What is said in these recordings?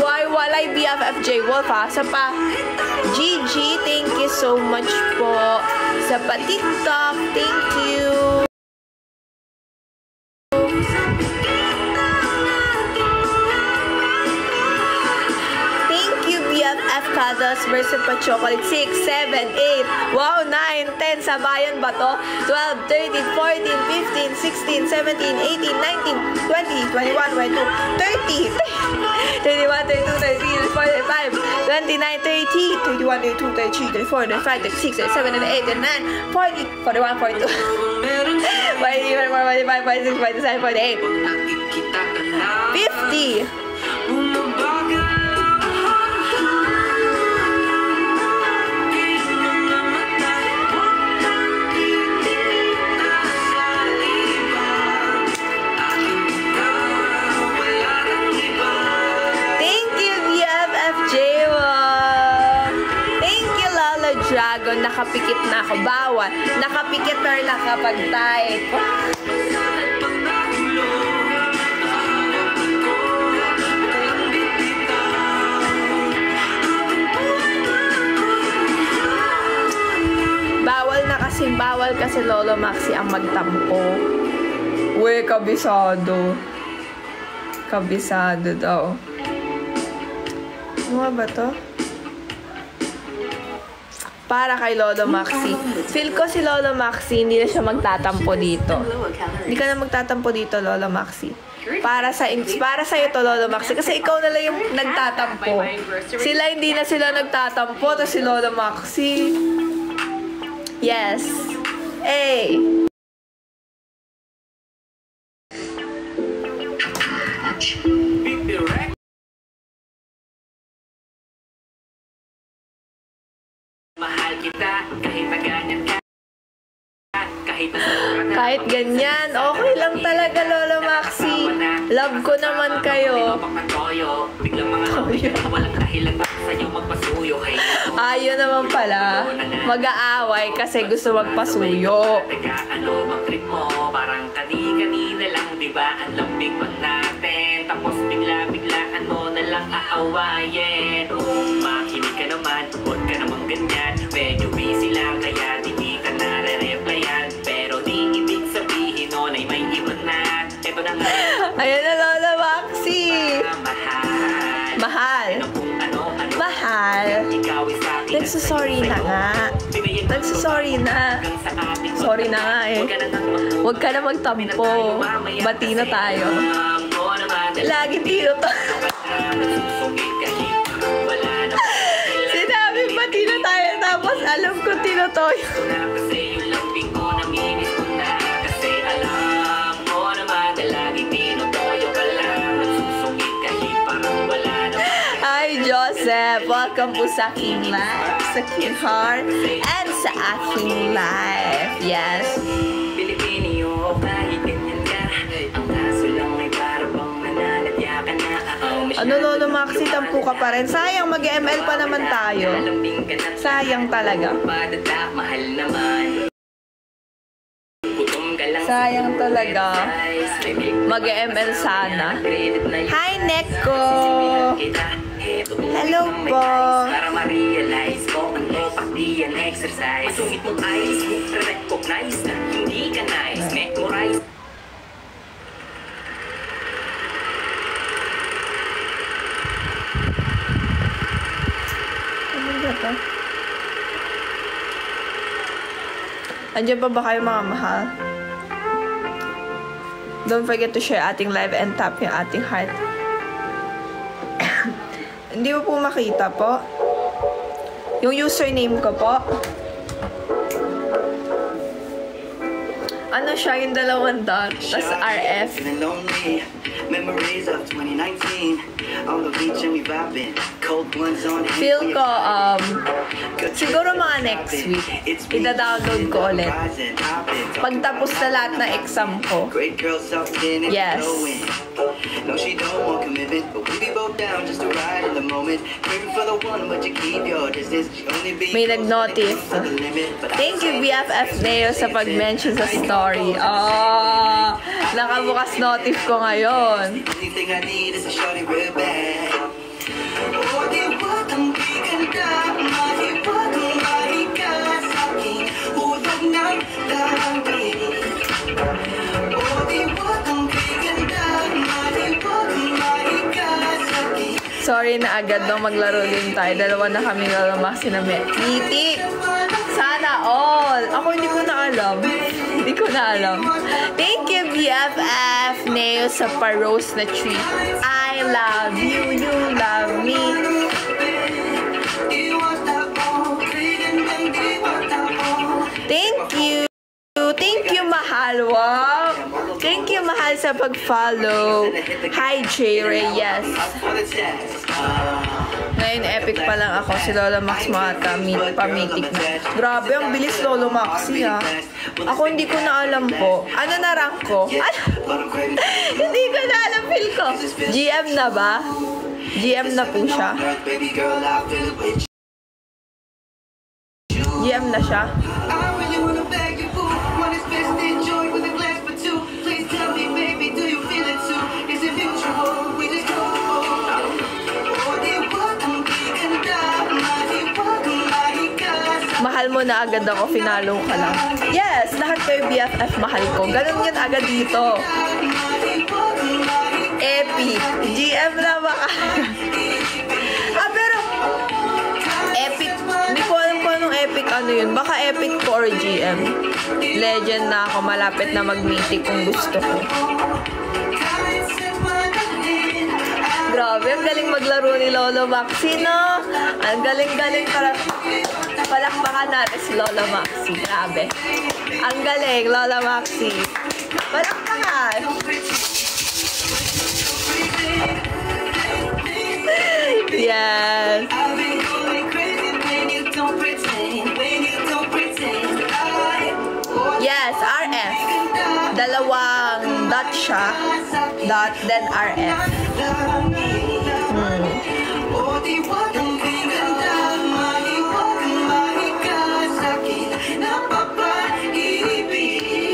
Walay BFFJ Wolf ha. Sa pa, GG, thank you so much po. Sa pa TikTok, thank you. Kados versus pa chocolate 6, 7, 8, wow, 9, 10, sabayan ba to? 12, 13, 14, 15, 16, 17, 18, 19, 20, 21, 22, 30, 31, 32, 33, 45, 29, 30, 31, 32, 33, 34, 35, 36, 37, 38, 39, 40, 41, 42, 45, 46, 47, 48, 50, Dragon, nakapikit na ako. Bawal. Nakapikit or nakapag-type. Bawal kasi Lolo Maxi ang magtampo. Uy, kabisado. Kabisado daw. Ano ba to? Para kay Lolo Maxi. Feel ko si Lolo Maxi, hindi na siya magtatampo dito. Hindi ka na magtatampo dito, Lolo Maxi. Para sa'yo to, Lolo Maxi. Kasi ikaw na lang yung nagtatampo. Sila, hindi na sila nagtatampo. To si Lolo Maxi. Yes. Hey. Mahal kita kahit maganyan ka. Kahit ganyan, okay lang talaga, Lolo Maxi. Love ko naman kayo. Ayaw naman pala. Mag-aaway kasi gusto magpasuyo. Parang kani-kanina lang, diba? Ang lambing pa natin. Tapos bigla-biglaan mo na lang aawayin. Makinig ka naman, huwag ka namang ganyan. Medyo busy lang, kaya di ka nare-replyan. Pero di ibig sabihin nun ay may iba na. Ito na nga. Ayan na, Lola Maxi. Mahal. Mahal. Nagsasorry na nga. Nagsasorry na. Sorry na nga eh. Huwag ka na magtampo. Bati na tayo. Lagi tino tayo. Sinabi bati na tayo tapos alam ko tinotoyo. Hi Joseph! Welcome po sa aking life, sa aking heart, and sa aking life. Yes. Pilipinyo, kahit ganyan ka, ang kaso lang ay para bang manaladya ka na. Ano Lolo Maxi, tampo ka pa rin. Sayang, mag-ML pa naman tayo. Sayang talaga. Mahal naman. Sayang talaga. Mag-ML sana. Hi, Neko! Hello po! Para ma-realize ko ano pati yan exercise. Masungit mong eyes, recognize na hindi ka nice. Memorize. Ano ba ito? Andiyan pa ba kayo mga mahal? Don't forget to share ating live and tap yung ating heart. Hindi mo po makita po. Yung username ko po. Ano siya? Yung dalawang dot. Tas RF. Memories of 2019. On the beach and we vibing. Cold ones on hand. Feel ko, siguro mga next week, ida-download ko ulit. Pagtapos na lahat ng exam ko. Yes. No, she don't want commitment, but we be both down just to ride in the moment. Craving for the one, but you keep your distance. Only be may nag-notif. Thank you, BFF Neo, sa pag-mention sa story. Nakabukas notif ko ngayon. Anything I need is a shorty real bad. Sorry na agad nung maglaro din tayo. Dalawa na kami Lola Maxi na Miti. Sana all. Ako hindi ko na alam. Hindi ko na alam. Thank you, BFF Neo sa pa-rose na tree. I love you, you love me. Thank you. Thank you, Mahal. Wow. Thank you, Mahal, sa pag-follow. Hi, J. Reyes. Ngayon, epic pa lang ako. Si Lola Max Mata, pamitik na. Grabe, ang bilis Lola Maxi, ha. Ako hindi ko na alam po. Ano na rank ko? Hindi ko na alam, feel ko. GM na ba? GM na po siya. GM na siya. Mahal mo na agad ako, finalo ka lang. Yes, lahat kayo BFF mahal ko. Ganun yun agad dito. Epi. GM na baka. Pero epic. Hindi ko alam kung anong epic ano yun. Baka epic ko or GM. Legend na ako. Malapit na mag-mythic kung gusto ko. Grabe, ang galing maglaro ni Lola Maxi, no? Ang galing-galing para palakpakan natin si Lola Maxi. Grabe. Ang galing, Lola Maxi. Palakpakan! Yes. Yes, RF. Dalawang dot siya. Dot, then RF.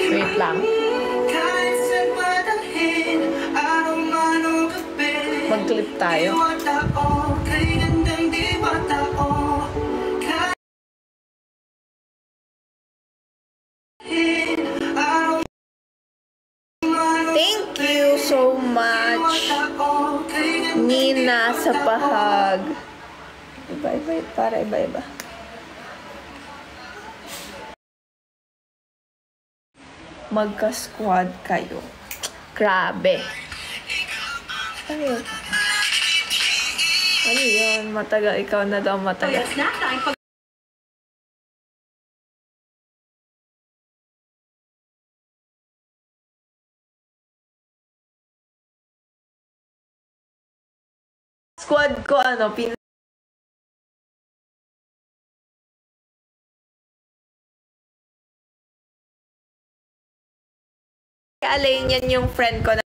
Wait lang. Mag-clip tayo. Thank you so much, Nina, sa pahag. Iba-iba, para iba-iba. Magka-squad kayo. Grabe. Ano yun? Ano yun? Matagal. Ikaw na daw matagal. Squad ko, ano, Alain yan yung friend ko na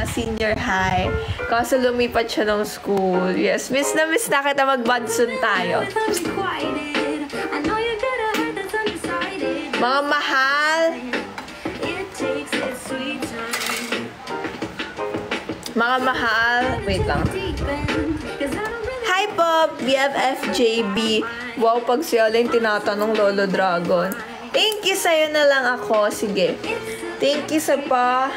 senior high. Kaso lumipat siya ng school. Yes, miss na kita, mag-badsun tayo. Mga mahal. Mga mahal. Wait lang. Hi po, BFF JB. Wow, pag si Alain tinatanong Lolo Dragon. Thank you sa'yo na lang ako. Sige. Thank you sa pa.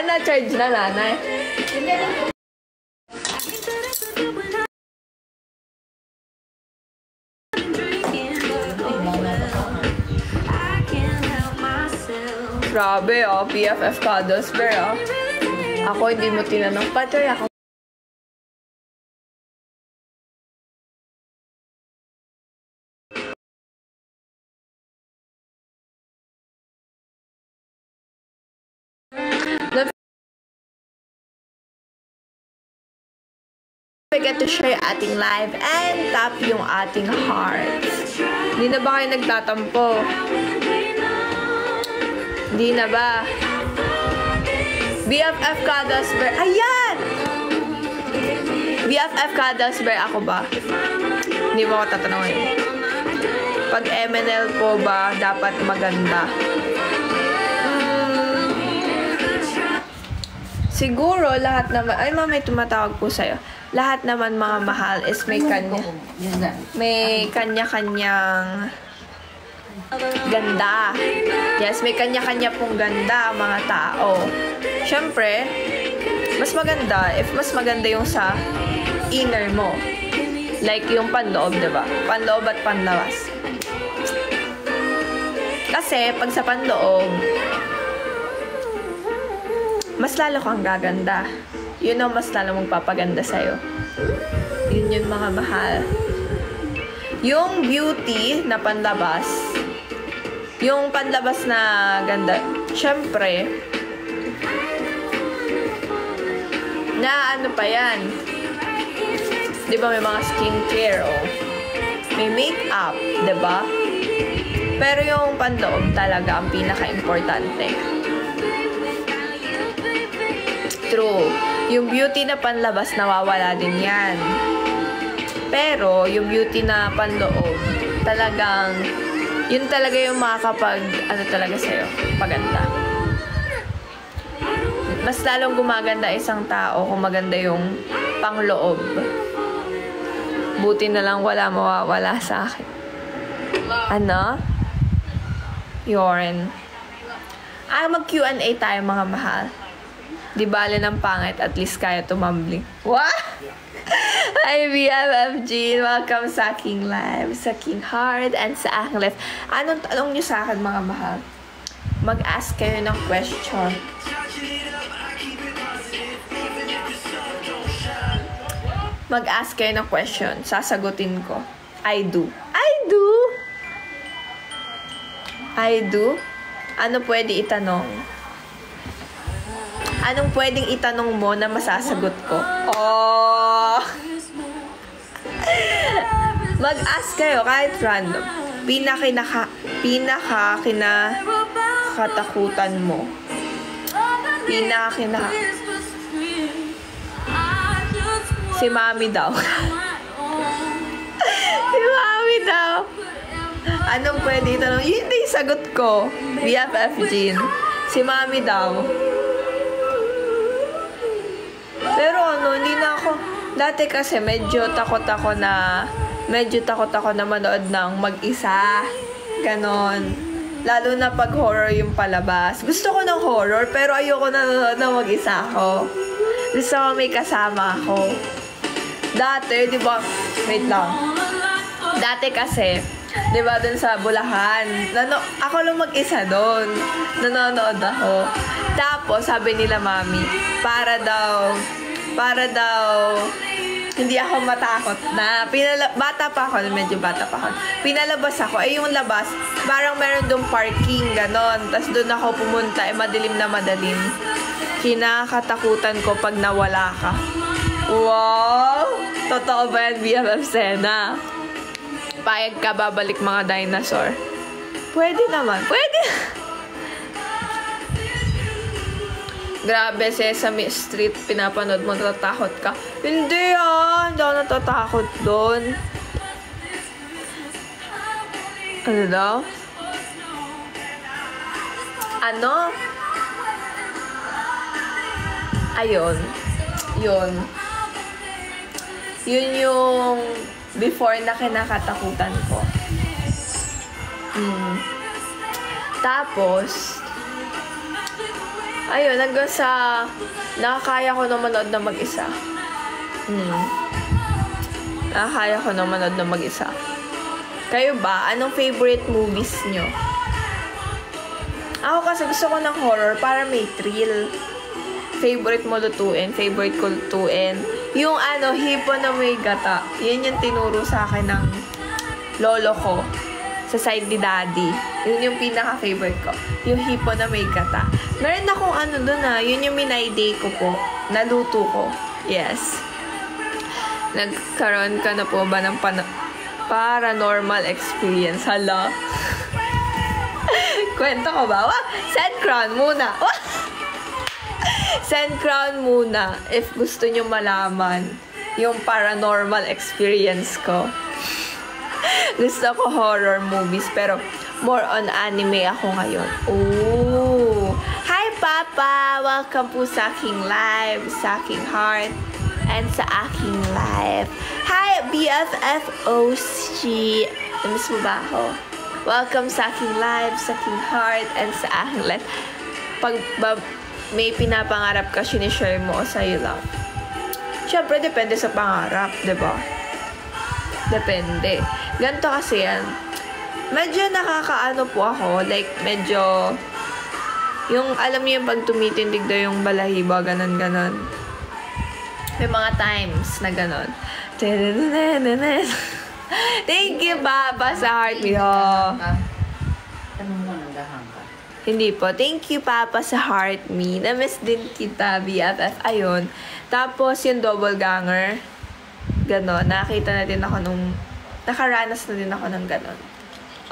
Na-charge na, nanay. Grabe, oh. PFF Kados, pero ako hindi mo tinanong. Patay ako. Forget to share ating live and tap yung ating hearts. Hindi na ba kayo nagtatampo? Hindi na ba? BFF Kadas, ayan! BFF Cuddles Bear ako ba? Hindi mo ako tatanungin. Pag MNL po ba, dapat maganda? Siguro, lahat naman, ay may tumatawag po sa'yo. Lahat naman mga mahal is may kanya-kanyang ganda. Yes, may kanya-kanya pong ganda mga tao. Siyempre, mas maganda if mas maganda yung sa inner mo. Like yung panloob, diba? Panloob at panlawas. Kasi, pag sa panloob, mas lalo kang gaganda. Yun ang mas lalo magpapaganda sa'yo. Yun yung mga mahal. Yung beauty na panlabas, yung panlabas na ganda, syempre, na ano pa yan? Di ba may mga skincare, oh. May makeup, di ba? Pero yung panloob talaga ang pinaka-importante. True. Yung beauty na panlabas, nawawala din yan. Pero, yung beauty na panloob, talagang, yun talaga yung makakapag, ano talaga sa'yo, paganda. Mas lalong gumaganda isang tao kung maganda yung pangloob. Buti na lang wala mawawala sa akin. Ano? Yorn. Mag-Q&A tayo mga mahal. Di bale ng pangit, at least kaya tumambling. What? Hi, BFF Jean. Welcome sa aking live, sa aking heart, and sa aking life. Anong tanong niyo sa akin, mga mahal? Mag-ask kayo ng question. Mag-ask kayo ng question. Sasagutin ko. I do. I do? I do? Ano pwede itanong? Anong pwedeng itanong mo na masasagot ko? Oh! Mag-ask kayo kahit random. Pinaka-kinakatakutan mo. Si Mami daw. Si Mami daw. Anong pwede itanong? Yun na yung sagot ko. BFF Jean. Si Mami daw. Pero ano, hindi na ako, dati kasi medyo takot ako na manood ng mag-isa. Ganon. Lalo na pag horror yung palabas. Gusto ko ng horror, pero ayoko na nanonood ng mag-isa ako. Gusto ko may kasama ako. Dati, di ba, wait lang. Dati kasi, di ba, dun sa Bulacan, ako lang mag-isa dun. Nanonood ako. Tapos, sabi nila Mami, para daw, hindi ako matakot na, bata pa ako, medyo bata pa ako. Pinalabas ako, yung labas, parang meron doon parking, ganon. Tapos doon ako pumunta, madilim na madilim. Kinakatakutan ko pag nawala ka. Wow! Totoo ba yan, BFF Sena? Payag ka babalik mga dinosaur? Pwede naman. Pwede! Grabe, Sesame Street, pinapanood mo, natatakot ka. Hindi hindi ako natatakot doon. Ano daw? Ano? Ayun. Yun. Yun yung before na kinakatakutan ko. Tapos, ayun, hanggang sa nakakaya ko na manood na mag-isa. Nakakaya ko na manood na mag-isa. Kayo ba? Anong favorite movies nyo? Ako kasi gusto ko ng horror para may thrill. Favorite mo lutuin, favorite ko lutuin. Yung hipo na may gata. Yan yung tinuro sa akin ng lolo ko. Sa side ni Daddy. Yun yung pinaka-favorite ko. Yung hipo na may gata. Meron akong doon yun yung minay-day ko po. Naluto ko. Yes. Nagkaroon ka na po ba ng paranormal experience? Hala. Kwento ko ba? Send crown muna. Send crown muna if gusto nyo malaman yung paranormal experience ko. Gusto ko horror movies, pero more on anime ako ngayon. Oh! Hi, Papa! Welcome po sa aking live, sa aking heart, and sa aking live. Hi, BFFOC! Namiss mo ba ako? Welcome sa aking live, sa aking heart, and sa aking live. Pag may pinapangarap ka, sinishare mo o sa'yo lang. Siyempre, depende sa pangarap, diba? Depende. Ganito kasi yan. Medyo nakakaano po ako. Like, medyo... Yung, alam niyo yung pag tumitindig daw yung balahibo, ganon. May mga times na ganon. Thank you, Papa, sa heart me. Oh. Tanong mo, nandahan ka. Hindi po. Thank you, Papa, sa heart me. Na-miss din kita, BFF. Ayun. Tapos, yung double ganger. Ganon. Nakita na din ako nung... Nakaranas na din ako ng ganon.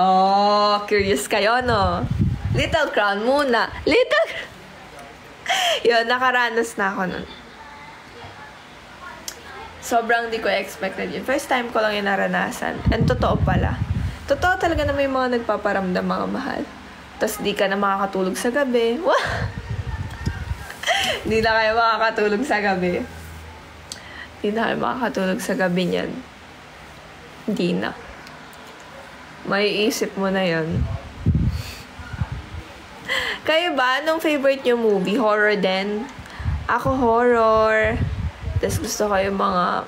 Oh, curious kayo, no? Little Crown muna. Yun, nakaranas na ako nun. Sobrang di ko expected yun. First time ko lang yung naranasan. And totoo pala. Totoo talaga na may mga nagpaparamdam, mga mahal. Tapos di ka na makakatulog sa gabi. Di na kayo makakatulog sa gabi. Di na kayo makakatulog sa gabi niyan. Di na. May isip mo na yun. Kayo ba? Anong favorite nyo movie? Horror din? Ako horror. Tapos gusto ko yung mga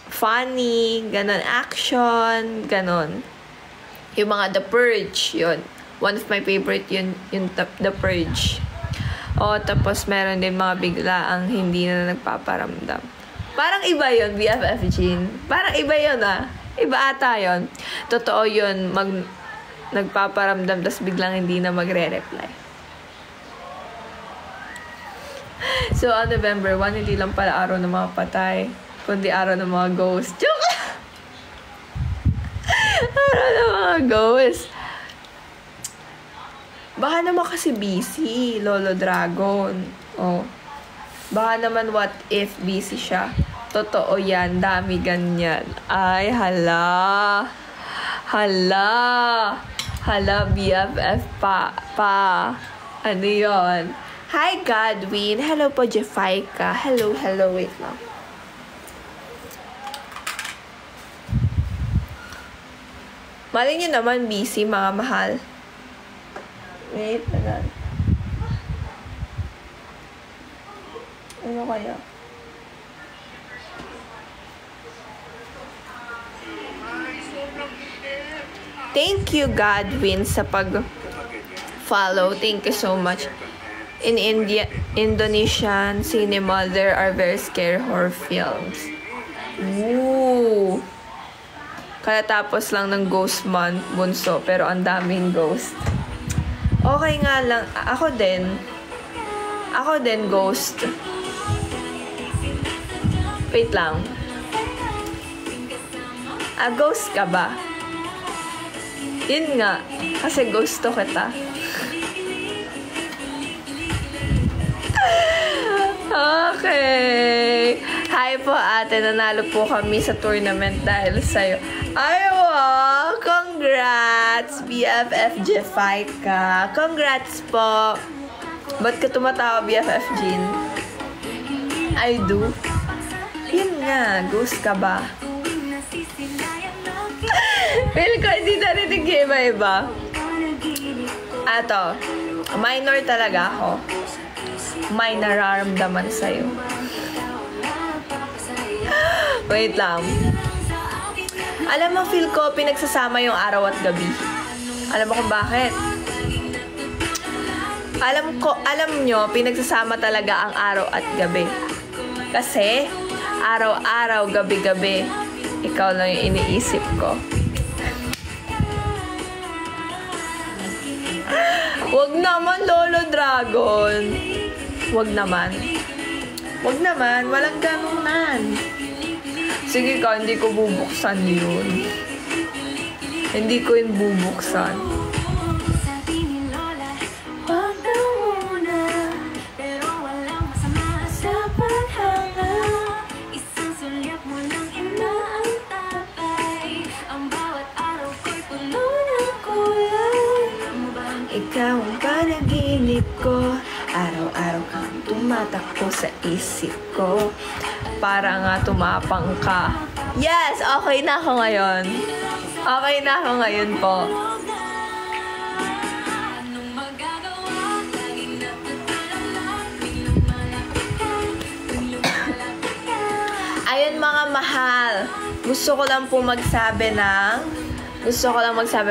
funny, ganon, action, ganon. Yung mga The Purge, yun. One of my favorite yun, yung The Purge. O, tapos meron din mga biglaang hindi na nagpaparamdam. Parang iba yun, BFF Jean. Parang iba yun, ah. Iba ata yun. Totoo yun, nagpaparamdam, tapos biglang hindi na magre-reply. So, on November 1, hindi lang pala araw ng mga patay, kundi araw ng mga ghost. Joke! Araw ng mga ghost. Baka naman kasi busy, Lolo Dragon. Oh. Baka naman what if busy siya. Totoo yan, dami ganyan. Ay, hala. Hala, BFF pa. Ano yun? Hi, Godwin. Hello po, Jeffica. Hello. Wait lang. Mali nyo naman, busy, mga mahal. Wait, na. Ano kaya? Thank you, Godwin, sa pag-follow. Thank you so much. In Indonesian cinema, there are very scary horror films. Ooh! Kalatapos lang ng Ghost Month, bunso, pero ang daming ghost. Okay nga lang. Ako din, ghost. Wait lang. Ghost ka ba? Yun nga. Kasi gusto kita. Okay. Hi po, ate. Nanalo po kami sa tournament dahil sa'yo. Ay, wow! Congrats! BFF Jeffica. Congrats po. Ba't ka tumatawa, BFF Jean? I do. Yun nga. Ghost ka ba? Feel ko hindi narinig yung iba-iba. Ato. Minor talaga ako. May nararamdaman sa'yo. Wait lang. Alam mo, feel ko, pinagsasama yung araw at gabi. Alam mo kung bakit? Alam nyo, pinagsasama talaga ang araw at gabi. Kasi, araw-araw, gabi-gabi, ikaw lang yung iniisip ko. Wag naman, Lolo Dragon. Wag naman, walang ganunan. Sige ka, hindi ko bubuksan yun. Hindi ko yun bubuksan. Wag na muna, pero walang masama sa paghanga. Isang sulyap mo ko. Araw-araw kang tumatakbo sa isip ko. Para nga tumapang ka. Yes! Okay na ako ngayon. Okay na ako ngayon po. Ayun mga mahal. Gusto ko lang magsabi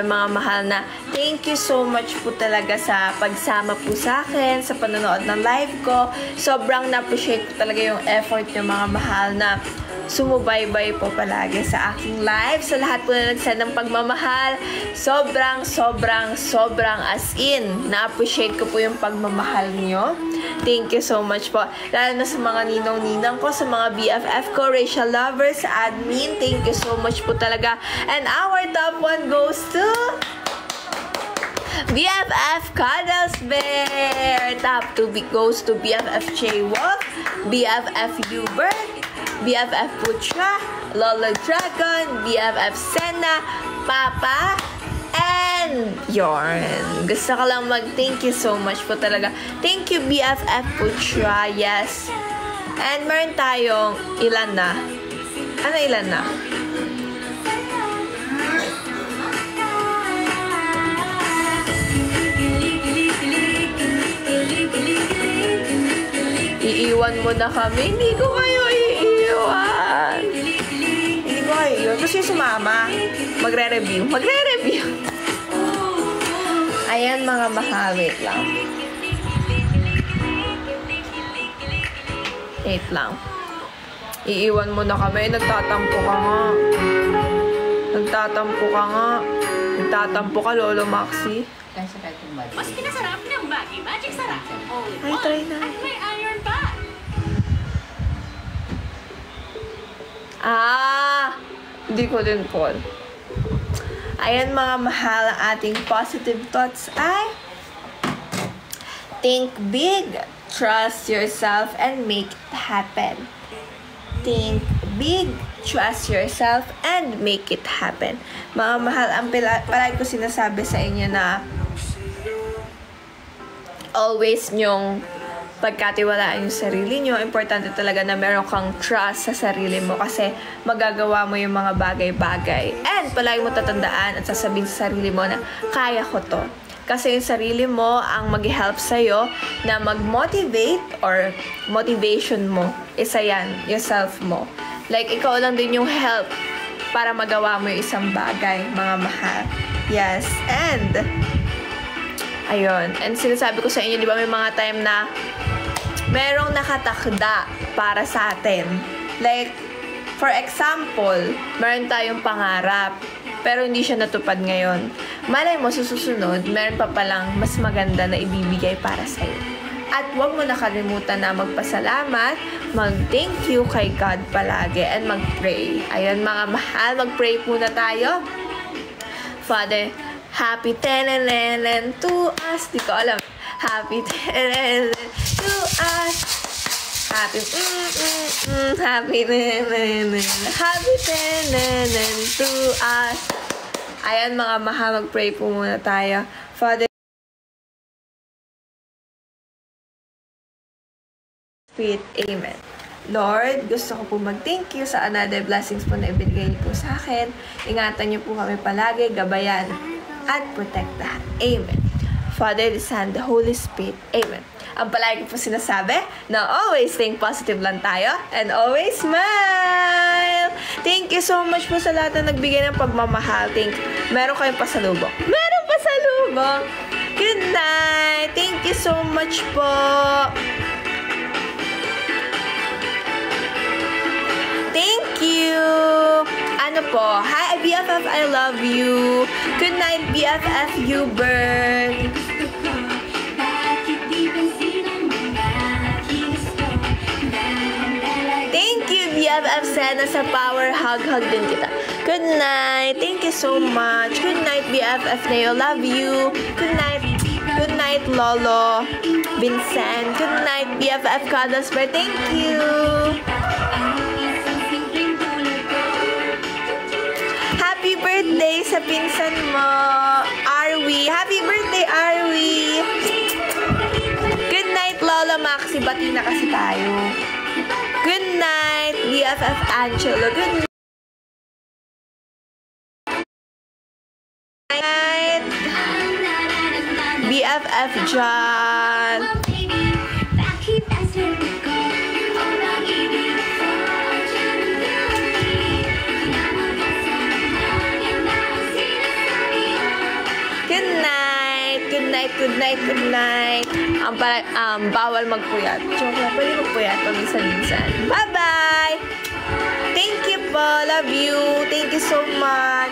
mga mahal na thank you so much po talaga sa pagsama po sa akin, sa panonood ng live ko. Sobrang na-appreciate ko talaga yung effort ng mga mahal na sumubaybay po palagi sa aking live. Sa lahat po na nagsend ng pagmamahal, sobrang as in. Na-appreciate ko po yung pagmamahal niyo. Thank you so much po. Lalo na sa mga ninong-ninang ko, sa mga BFF ko, Rachel Lovers, admin. Thank you so much po talaga. And our top 1 goes to BFF Cuddles Bear. Top 2 goes to BFF J Wolf, BFF Hubert, BFF Putra, Lola Dragon, BFF Senna, Papa, and Yorn. Gusto ko lang thank you so much po talaga. Thank you BFF Putra, yes. And meron tayong ilan na? Ano ilan na? Iiwan mo na kami. Hindi ko kayo iiwan. Hindi ko kayo iiwan. Gusto yung sumama. Magre-review. Ayan mga mahal. Wait lang. Iiwan mo na kami. Nagtatampo ka, Lolo Maxi. Kasi kahit yung body. Mas pinasarap ng Baggy Magic Sarap. Ay, try na. At may iron pa. Hindi ko din po. Ayan mga mahal, ang ating positive thoughts ay think big, trust yourself, and make it happen. Think big, trust yourself, and make it happen. Mga mahal, ang palagi ko sinasabi sa inyo na always nyong pagkatiwalaan yung sarili nyo. Importante talaga na meron kang trust sa sarili mo kasi magagawa mo yung mga bagay-bagay. And palagi mo tatandaan at sasabihin sa sarili mo na kaya ko to. Kasi yung sarili mo ang mag-help sa'yo na mag-motivate or motivation mo. Isa yan, yung self mo. Like, ikaw lang din yung help para magawa mo yung isang bagay, mga mahal. Yes, and ayun. And sinasabi ko sa inyo, di ba may mga time na merong nakatakda para sa atin. Like, for example, meron tayong pangarap, pero hindi siya natupad ngayon. Malay mo, susunod, meron pa palang mas maganda na ibibigay para sa'yo. At huwag mo nakalimutan na magpasalamat, mag-thank you kay God palagi, and mag-pray. Ayun mga mahal, mag-pray muna tayo. Father, happy tenenen to us. Di ko alam. Happy tenenen to us. Happy tenenen to us. Ayan mga mahal, mag-pray po muna tayo. Father, Spirit, Amen. Lord, gusto ko po mag-thank you sa another blessings po na ibigay niyo po sa akin. Ingatan niyo po kami palagi, gabayan at protektahan. Amen. Father, the Son, the Holy Spirit. Amen. Ang palagi po sinasabi na always think positive lang tayo and always smile. Thank you so much po sa lahat na nagbigay ng pagmamahal. Meron kayong pasalubong. Meron pasalubong. Good night. Thank you so much po. Thank you. Ano po? Hi, BFF, I love you. Good night, BFF, Hubert. Thank you, BFF Sena, sa power hug din kita. Good night. Thank you so much. Good night, BFF Neo. Love you. Good night, Lolo. Vincent. Good night, BFF Cuddles. Thank you. Happy birthday sa pinsan mo, Arwi. Happy birthday, Arwi. party na kasi tayo. Good night, BFF Angelo. Good night, BFF John. Good night. Bawal magpuyat. Joke lang, pwede magpuyat paminsan-minsan. Bye-bye! Thank you po. Love you. Thank you so much.